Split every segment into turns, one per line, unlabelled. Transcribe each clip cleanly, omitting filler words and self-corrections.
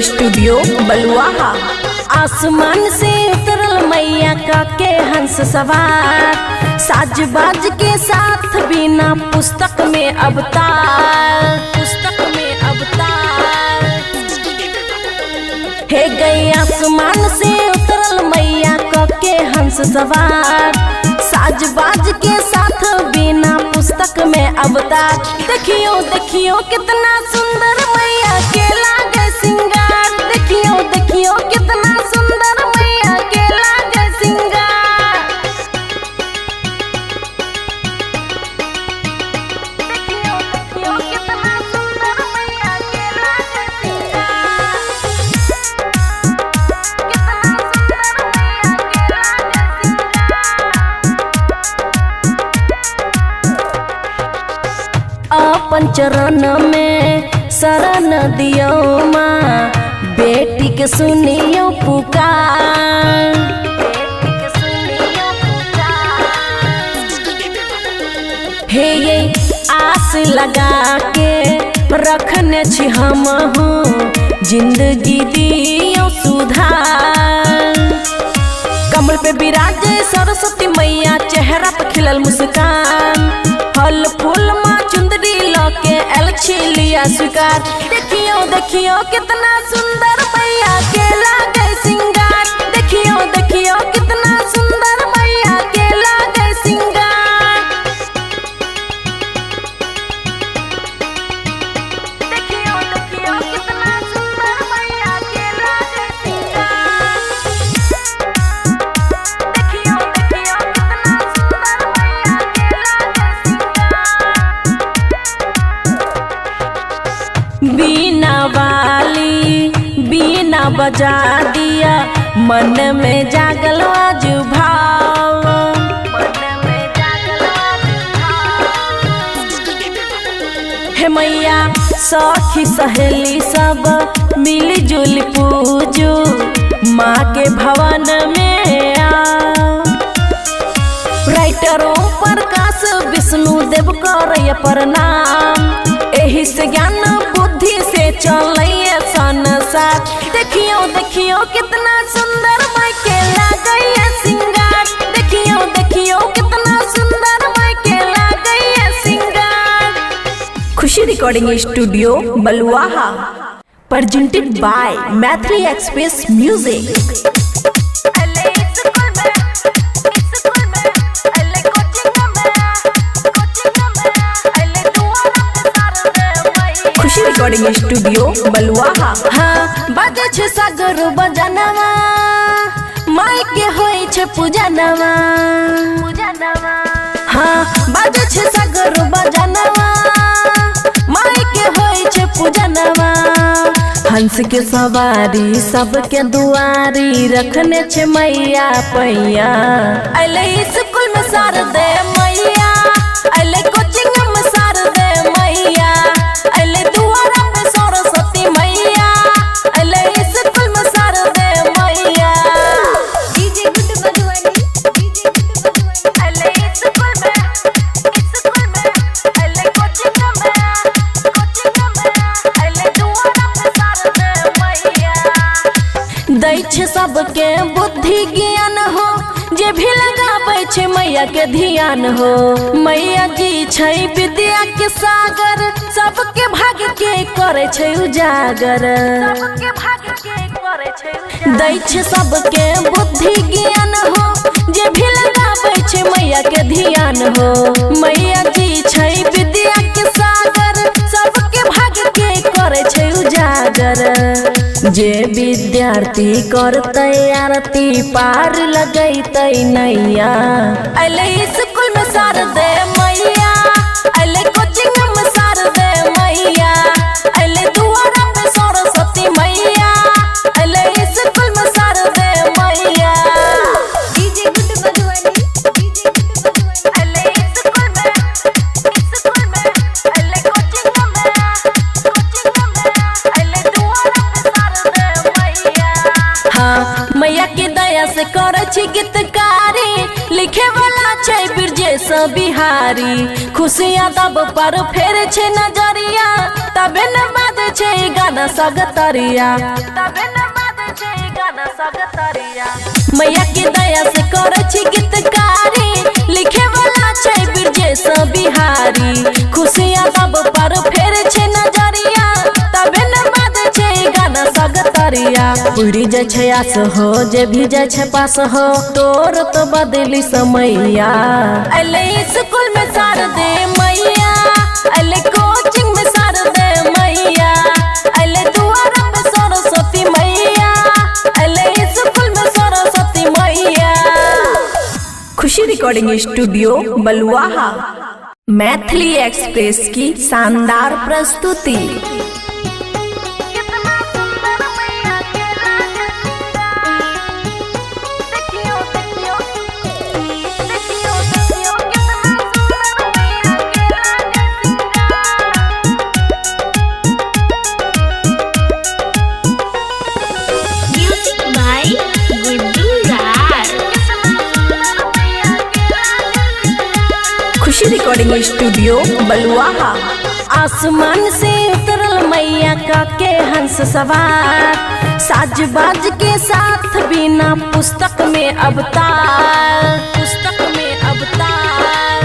Studio बलुआहा। आसमान से उतरल मैया का के हंस सवार, साज बाज के साथ बिना पुस्तक में अवतार, पुस्तक में अवतार। हे गई आसमान से उतरल मैया का के हंस सवार, साज बाज के साथ बिना पुस्तक में अवतार। देखियो देखियो कितना सुंदर मैया के लागे सिंगार, देखियो देखियो कितना सुंदर मैया के लागे सिंगार। देखियो देखियो कितना सुंदर मैया के लागे सिंगार, कितना सुंदर मैया के लागे सिंगार। अपन चरण में शरण दियो माँ, बेटी के सुनियो पुकार, बेटी के सुनियो पुकार। हे ये आस लगा के रखने छी हम हूँ, जिंदगी दियो सुधार। कमल पे विराजे सरस्वती मैया, चेहरा पे खिलल मुस्कान, फल फूल माँ चुंदरी लके अलछी लिया स्वीकार। देखियो देखियो कितना सुंदर मैया के लागे सिंगार, देखियो देखियो कितना सुंदर मैया के लागे सिंगार। देखियो देखियो कितना सुंदर मैया के लागे सिंगार, देखियो देखियो कितना सुंदर मैया के लागे सिंगार। बीना वाली बीना बजा दिया, मन में जागल आज भाव, मन में जागल आज भाव। हे मैया सखी सहेली सब मिली जुली पूजू, माँ के भवन में आ। राइटरों प्रकाश विष्णु देव करय प्रणाम, एही से ज्ञान बुद्धि से चलैया संसार। देखियो देखियो कितना सुंदर माई के लागैया सिंगार, देखियो देखियो कितना सुंदर माई के लागैया सिंगार। Khushi recording studio Baluaha, presented by Maithili express music. Khushi recording studio Baluaha. हाँ बाजे छे सागर बजनवा, माई के होई छे पूजनवा, पूजनवा। हाँ बाजे छे सागर बजनवा, माई के होई छे पूजनवा। हंस के सवारी सबके दुआरी, रखने छे मैया पैया। अले स्कूल में शारदे मैया, अले कोचिंग में शारदे मैया, अले दुआरा पे सरस्वती मैया, अले स्कूल में शारदे मैया। डीजे गुड बजवानी, डीजे गुड बजवानी। अले स्कूल में, अले कोचिंग में, अले दुआरा पे शारदे मैया। दै छे सबके बुद्धि ज्ञान हो, जे भी लगाबै छे मैया के ध्यान हो। मैया जी छै विद्या के सागर, सबके भाग्य के करे छे उजागर, सबके भाग्य के करे छे उजागर। दै छे सबके बुद्धि ज्ञान हो, जे भी लगाबै छे मैया के ध्यान हो। मैया जी छै विद्या के सागर, सबके भाग्य के करे छे उजागर। जे विद्यार्थी करतै आरती, पार लगैतै नैया। अले स्कूल में शारदे मैया, अले कोचिंग में शारदे मैया, अले दुआरा पे सरस्वती मैया, अले स्कूल में शारदे मैया। डीजे गुड बजवानी, डीजे गुड बजवानी। अले स्कूल में, अले कोचिंग में, अले दुआरा पे शारदे मैया। हाँ मैया की दया दया से करे छी गीतकारी, लिखे वाला छै ब्रजेश बिहारी। खुशियाँ दब पर फेर छे नजरिया, तबे न बाजे छै गाना सगतरिया, तबे न बाजे छै गाना सगतरिया। मैया के दया से करे छी गीतकारी, लिखे वाला छै ब्रजेश बिहारी। खुशियाँ दब पर फेर छे नजरिया, तबे न बाजे छै गाना सगतरिया। उड़ी जाय छै आस हो, जे भी जाय छै पास हो, तोर तो बदली समैया। अले स्कूल में सार दे मैया, अले कोचिंग में सार दे मैया, अले दुआर पे सरस्वती मैया, अले स्कूल में सरस्वती मैया। खुशी रिकॉर्डिंग स्टूडियो बलुआहा। मैथिली एक्सप्रेस की शानदार प्रस्तुति। खुशी रिकॉर्डिंग स्टूडियो बलुआहा। आसमान से उतरल मैया का के हंस सवार, साज बाज के साथ बिना पुस्तक में अवतार, पुस्तक में अवतार।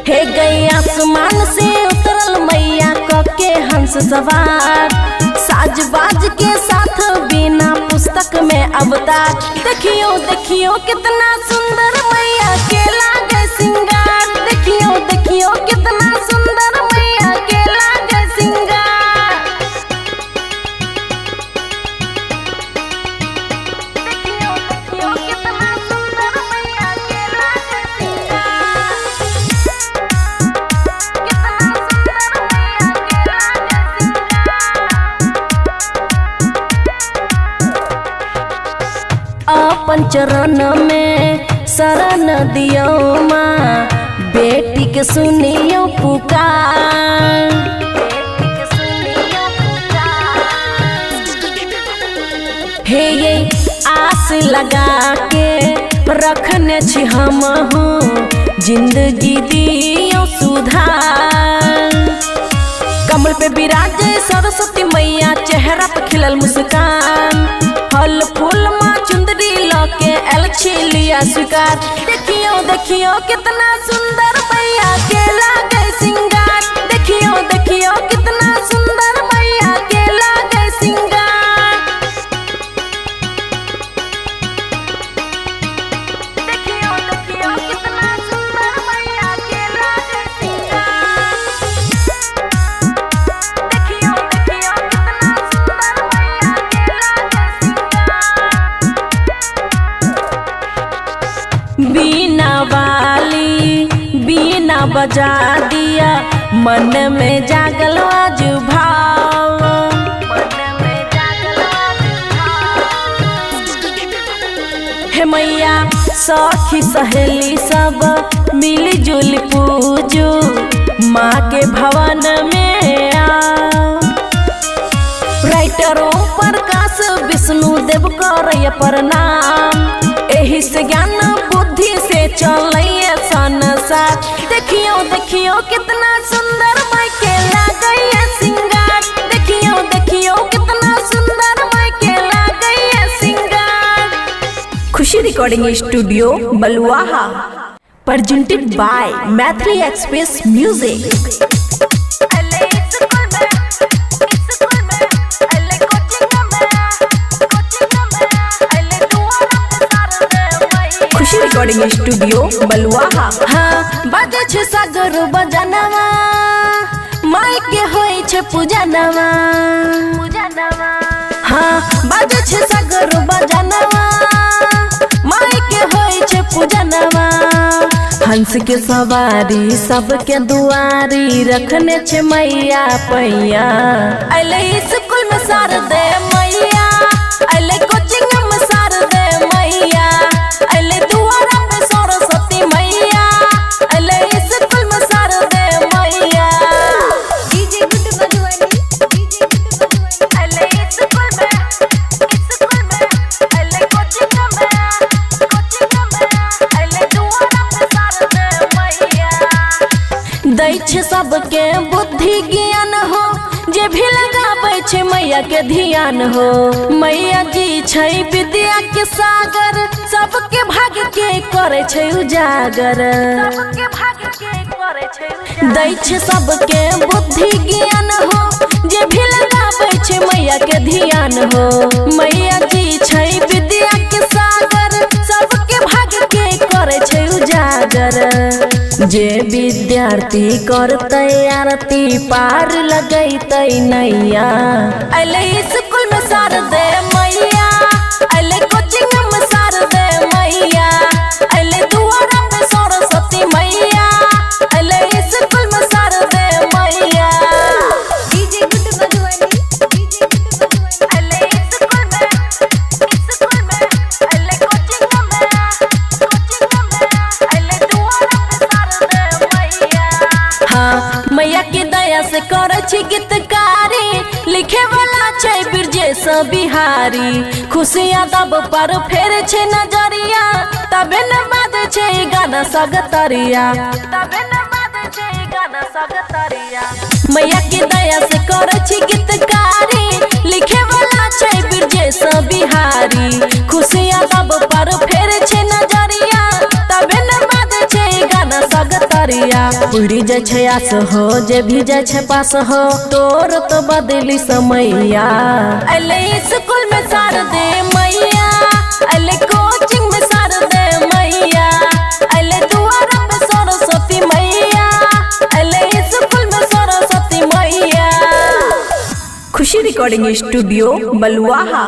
हे गई आसमान से उतरल मैया का के हंस सवार, साज बाज के साथ बिना पुस्तक में अवतार। देखियो देखियो कितना सुंदर मैया के लागे सिंगार, देखियो देखियो कितना सुंदर मैया के लागे सिंगार। देखियो देखियो कितना सुंदर मैया के लागे सिंगार, कितना सुंदर मैया के लागे सिंगार। अपन चरण में शरण दियो माँ, बेटी के सुनियो पुकार, बेटी के सुनियो पुकार। हे ये आस लगा के रखने छी हम हूँ, जिंदगी दियो सुधार। कमल पे विराजे सरस्वती मैया, चेहरा पे खिलल मुस्कान, फल फूल माँ चुंदरी लके अलछी लिया स्वीकार। देखियो देखियो कितना सुंदर मैया के लागे सिंगार, देखियो देखियो कितना सुंदर मैया के लागे सिंगार। देखियो देखियो कितना सुंदर मैया के लागे सिंगार, देखियो देखियो कितना सुंदर मैया के लागे सिंगार। बीना वाली बीना बजा दिया, मन में जागल आज भाव, मन में जागल आज भाव। हे मैया सखी सहेली सब मिली जुली पूजू, माँ के भवन में आओ। राइटरों प्रकाश विष्णु देव करय प्रणाम, एही से ज्ञान बुद्धि से चलैया संसार। देखियो देखियो कितना सुंदर माई के लागैया सिंगार, देखियो देखियो कितना सुंदर माई के लागैया सिंगार। Khushi recording studio Baluaha. Presented by Maithili express music. Khushi recording studio Baluaha. हाँ बाजे छे सागर बजनवा, माई के होई छे पूजनवा, पूजनवा। हाँ बाजे छे सागर बजनवा, माई के होई छे पूजनवा। हंस के सवारी सबके दुआरी, रखने छे मैया पैया। अले स्कूल में सार दे मैया, अले कोचिंग में सार दे मैया, अले दुआरा पे सरस्वती मैया, अले स्कूल में सार दे मैया। डीजे गुड बजवानी, डीजे गुड बजवानी। अले स्कूल में अले सबके बुद्धि ज्ञान हो, जे भी लगाबै छै मैया के ध्यान हो। मैया जी छै विद्या के सागर, सबके भाग्य के करे छै उजागर। दै छै सबके बुद्धि ज्ञान हो, जे भी लगाबै छै मैया के ध्यान हो। मैया जी छै विद्या के सागर, सबके भाग्य के करे छै उजागर। जे विद्यार्थी करतै आरती पार लगैतै नैया, अइले स्कूल में सार दे मैया, अइले कोचिंग में सार दे मैया, अइले दुआरा पे सरस्वती मैया, अइले स्कूल में सार दे मैया।
DJ good Madhubani, DJ good Madhubani.
अइले स्कूल में अइले कोचिंग में अइले दुआरा पे सार दे मैया। हाँ मैया की दया से करे छी गीतकारी, लिखे वाला छै ब्रजेश बिहारी। खुशियाँ दब पर फेर छै नजरिया, तबे न बाजे छै गाना सगतरिया, तबे न बाजे छै गाना सगतरिया। मैया की दया से करे छी गीतकारी, लिखे वाला छै ब्रजेश बिहारी। खुशियाँ दब पर फेर छै नजरिया, तबे न बाजे छै गाना सगतरिया। उड़ी जाय छै आस हो, जे भी जाय छै पास हो, तोर तो बदली समैया। अइले स्कूल में सार दे मैया, अइले कोचिंग में सार दे मैया, अइले दुआरा पे सरस्वती मैया, अइले स्कूल में सरस्वती मैया।
खुशी रिकॉर्डिंग स्टूडियो बलुआहा।